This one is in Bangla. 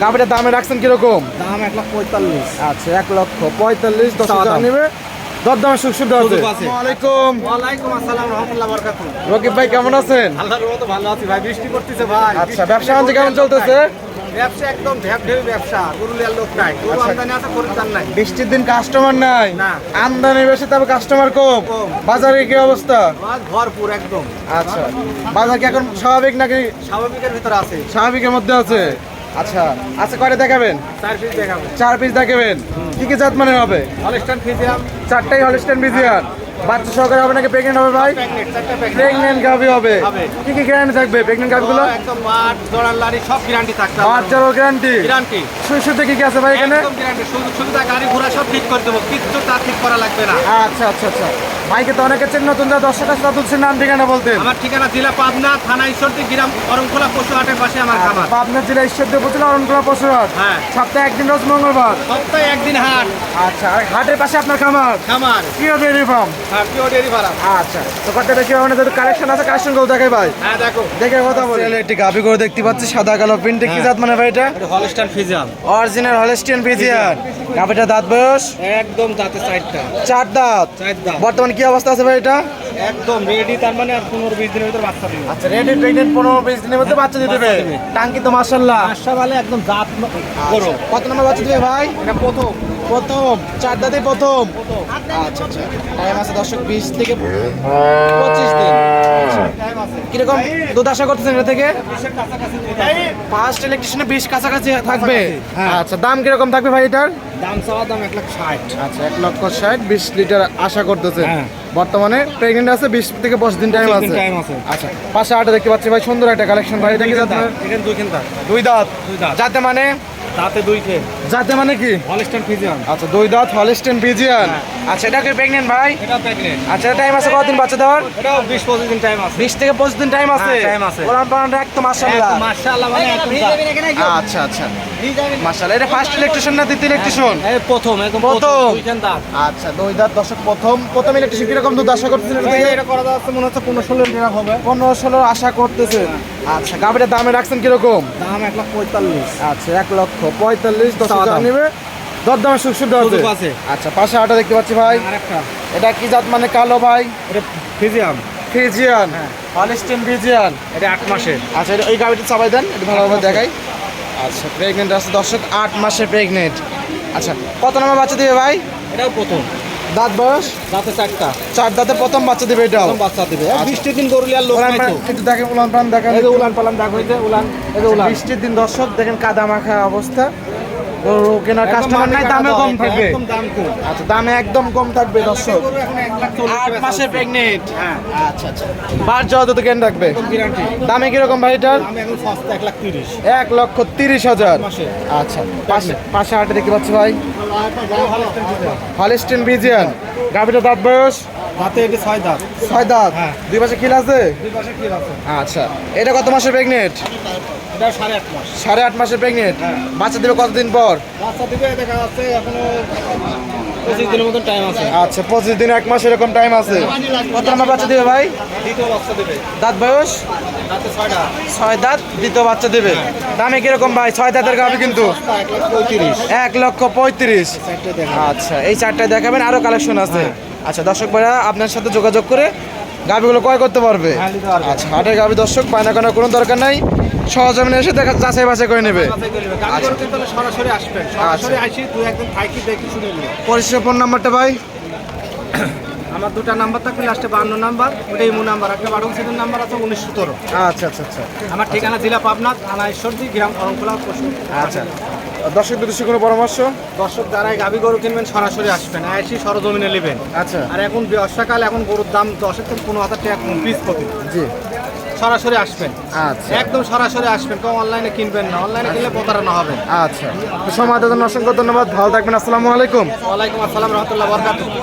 গাভিটার দামে রাখছেন কিরকম? দাম 1,45,000। আচ্ছা 1,45,000 10,000 নেবে। দরদামের সুযোগ আছে। ওয়ালাইকুম ওয়ালাইকুম আসসালাম রাহমাতুল্লাহি ওয়া বারাকাতুহু। রকিব ভাই কেমন আছেন? আল্লাহর রহমতে ভালো আছি ভাই, বৃষ্টি পড়তেছে ভাই। আচ্ছা ব্যবসা বাণিজ্য কেমন চলতেছে? ব্যবসা একদম ঢেউ ব্যবসা, গরু লিয়ার লোক নাই, গরু আমদানি আছে খরিদ্দার নাই। বৃষ্টির দিন কাস্টমার নাই, না। আমদানি বেশি তবে কাস্টমার কম। কম। বাজারে কি অবস্থা? আজ ভরপুর একদম। আচ্ছা বাজার কি এখন স্বাভাবিক নাকি স্বাভাবিকের ভিতরে আছে। স্বাভাবিকের মধ্যে আছে? আচ্ছা আচ্ছা কয়টা দেখাবেন? 4 পিস দেখাবো। 4 পিস দেখাবেন। কি কি জাত মানে হবে? হলস্টাইন ফ্রিজিয়ান 4টাই হলস্টাইন ফ্রিজিয়ান। বাচ্চা সহকারে হবে নাকি প্রেগনেন্ট হবে ভাই? প্রেগনেন্ট, 4টা প্রেগনেন্ট। প্রেগনেন্ট গাভি হবে। হবে। কি কি গ্যারান্টি থাকবে প্রেগনেন্ট গাভিগুলো? একদম মাঠ জোড়ার লাড়ি সব গ্যারান্টি থাকবে। বাচ্চারও গ্যারান্টি? গ্যারান্টি। শুধু কি কি আছে ভাই এখানে? একদম গ্যারান্টি, সুবিধা গাড়ি ঘোড়া সব ঠিক করে দেবো, কিছু তার ঠিক করা লাগবে না। আচ্ছা আচ্ছা আচ্ছা ভাইকে তো অনেকে চেন, নতুন যা দর্শক আছে তাদের নাম ঠিকানা বলতেন। আমার ঠিকানা জেলা পাবনা, থানা ঈশ্বরদী, গ্রাম অরণখোলা, পশু হাটের পাশে আমার খামার। পাবনা জেলা ঈশ্বরদী উপজেলা অরণকুলা পশুহাট। হ্যাঁ। সপ্তাহে একদিন রোজ মঙ্গলবার। সপ্তাহে একদিন হাট। আচ্ছা আর হাটের পাশে আপনার খামার? খামার কি ডেয়ারি ফার্ম? হ্যাঁ, পিওর ডেয়ারি ফার্ম। আচ্ছা তো কত বেশি হবে না, যদি কালেকশন আছে কালেকশন গুলো দেখাই ভাই। হ্যাঁ দেখো, দেখে কথা বলি। একটি গাভি করে দেখতে পাচ্ছি সাদা কালো প্রিন্টে, কি জাত মানে ভাই এটা? এটা Holstein Friesian. Original Holstein Friesian. গাভিটা দাঁত বয়স? একদম দাঁতে 4টা। 4 দাঁত। 4 দাঁত। বর্তমান কি অবস্থা আছে ভাই এটা? একদম রেডি, তার মানে আর 15-20 দিনের ভিতর বাচ্চা দিবে। আচ্ছা রেডি প্রেগনেন্ট 15-20 দিনের মধ্যে বাচ্চা দিয়ে দেবে। বাচ্চা দিবে। টাঙ্কি তো মাশাআল্লাহ। বাচ্চা বলে একদম জাত করো। কত নম্বর বাচ্চা দিবে ভাই? এটা প্রথম। প্রথম 4 দাঁতে প্রথম। আচ্ছা আচ্ছা টাইম আছে দর্শক 20 থেকে 25 দিন। টাইম আছে। কিরকম দুধ আশা করতেছেন এটা থেকে? 20-এর কাছাকাছি দিবে। ফার্স্ট ইলেকট্রিশনে 20 কাছাকাছি থাকবে। হ্যাঁ। আচ্ছা দাম কিরকম থাকবে ভাই এটার? দাম চাওয়া দাম 1,60,000। আচ্ছা 1,60,000 20 লিটার আশা করতেছে। হ্যাঁ। বর্তমানে প্রেগনেন্ট আছে, 20 থেকে 25 দিন টাইম 25 আছে। দিন টাইম আছে। আচ্ছা পাশে আটা দেখতে পাচ্ছি ভাই, সুন্দর একটা কালেকশন ভাই। এটা কি জাত? এখানে 2 কিনতা। 2 দাঁত। 2 দাঁত। যাতে মানে? দাঁতে 2 কে। যাতে মানে কি? Holstein Friesian. আচ্ছা 2 দাঁত হলস্টেইন ফ্রিজিয়ান। আচ্ছা এটা কি প্রেগনেন্ট ভাই? এটা প্রেগনেন্ট। আচ্ছা টাইম আছে কতদিন বাচ্চা দেওয়ার? এটাও 20-25 দিন টাইম আছে। 20 থেকে 25 দিন টাইম আছে। হ্যাঁ, time আছে। ওলান পালান একদম মাশাআল্লাহ। একদম মাশাআল্লাহ, মানে একদম জাত। আচ্ছা আচ্ছা মাশাআল্লাহ। এটা ফার্স্ট ইলেকট্রিশন না দ্বিতীয় ইলেকট্রিশন? এই প্রথম, একদম প্রথম। 2 কেন দাঁত। আচ্ছা 2 দাঁত দর্শক প্রথম ইলেকট্রিশন। কিরকম দুধ আশা করতেছেন এটা থেকে? এটা করা যাচ্ছে মনে হচ্ছে 15-16 গ্রাম হবে। 15-16 আশা করতেছে। আচ্ছা গাভিটার দামে রাখছেন কিরকম? দাম 1,45,000। আচ্ছা 1,45,000 10,000 দাম। নেবে। দরদামের সুযোগ সুযোগ আছে। আছে। আচ্ছা পাশে আটা দেখতে পাচ্ছি ভাই। আরেকটা, এটা কি জাত মানে? কালো ভাই? এটা ফ্রিজিয়ান। ফ্রিজিয়ান। হ্যাঁ। Holstein Friesian. এটা 8 মাসের। আচ্ছা এই গাভিটা চাপাই দেন, এটা ভালোভাবে দেখাই। আচ্ছা প্রেগনেন্ট আছে দর্শক, 8 মাসের প্রেগনেন্ট। আচ্ছা কত নম্বর বাচ্চা দিবে ভাই? এটাও প্রথম। দাঁত বয়স? দাঁতে 4টা। 4 দাঁতে প্রথম বাচ্চা দিবে এটাও। প্রথম বাচ্চা দিবে। 20 দিন গরু লিয়ার লোক উলান নাই পালান তো। একটু দেখেন, উলান পালান দেখেন। এই যে উলান পালান দাগ হইছে, উলান, এই যে উলান। 20 দিন দর্শক দেখেন, কাদা মাখা অবস্থা। গরু কেনার কাস্টমার নাই, দামে কম থাকবে। একদম দাম কম। আচ্ছা দামে একদম কম থাকবে দর্শক। গরু এখন 1,40,000 8 মাসের প্রেগনেন্ট। হ্যাঁ, আচ্ছা আচ্ছা বার যাওয়া তো কেন রাখবে? গ্যারান্টি। দামে কিরকম ভাই এটার? আমি এখন সস্তা 1,30,000। 1,30,000। মাসে। আচ্ছা পাশে হাটে দেখতে পাচ্ছি ভাই, হলস্টেইন ফ্রিজিয়ান। গাভিটা দাঁত বয়স? দাঁতে এটা 6 দাঁত। 6 দাঁত। হ্যাঁ। 2 পাশে খিল আছে? 2 পাশে কি আছে? আচ্ছা এটা কত মাসের প্রেগনেন্ট? এটা 8.5 মাস। 8.5 মাসের প্রেগনেন্ট। হ্যাঁ। বাচ্চা দেবে কতদিন পর? বাচ্চা দিবে দেখা যাচ্ছে এখনো 25 দিনের মতন টাইম আছে। আচ্ছা 25 দিন 1 মাস এরকম টাইম আছে। কত নম্বর বাচ্চা দিবে ভাই? দ্বিতীয় বাচ্চা দিবে। দাঁত বয়স? দাঁতে 6টা। 6 দাঁত, দ্বিতীয় বাচ্চা দেবে। দামে কিরকম ভাই? 6 দাঁতের গাভি কিন্তু 1,35,000। 1,35,000। চারটে দেখা। আচ্ছা এই 4টায় দেখাবেন, আরো কালেকশন আছে। আচ্ছা দর্শক ভাইরা আপনার সাথে যোগাযোগ করে গাভিগুলো ক্রয় করতে পারবে। হ্যাঁ, নিতে পারবে। আচ্ছা হাটের গাভি দর্শক বায়না করার কোনো দরকার নাই, সহজমিনে এসে দেখা যাচাই বাছাই করে নেবে। বাছাই করে নেবে। গাড়ি করে কিন্তু তাহলে সরাসরি আসবেন। সরাসরি আসি 2-1 দিন থাকি দেখি শুনে নিবে। পরিষেবা ফোন নাম্বারটা ভাই? আমার 2টা নাম্বার থাকবে, লাস্টে 52 নাম্বার, ওটাই মো নাম্বার। একটা বাটন সেটের নাম্বার আছে 1917। আচ্ছা আচ্ছা আচ্ছা আমার ঠিকানা জেলা পাবনা, থানা ঈশ্বরদী, গ্রাম অরণখোলা, পশু। আচ্ছা দর্শকদের উদ্দেশ্যে কোনো পরামর্শ? দর্শক যারাই গাভী গরু কিনবেন সরাসরি আসবেন, আসি সরজমিনে নেবেন। আচ্ছা আর এখন বর্ষাকাল, এখন গরুর দাম 10 থেকে 15,000 টাকা কম পিস প্রতি। জি সরাসরি আসবেন, আচ্ছা একদম সরাসরি আসবেন। কেউ অনলাইনে কিনবেন না, অনলাইনে কিনলে প্রতারণা হবে। আচ্ছা তো সময় দেওয়ার জন্য অসংখ্য ধন্যবাদ। ভালো থাকবেন। আসসালামু আলাইকুম। ওয়ালাইকুম আসসালাম রহমতুল্লাহ বরকাতুহু।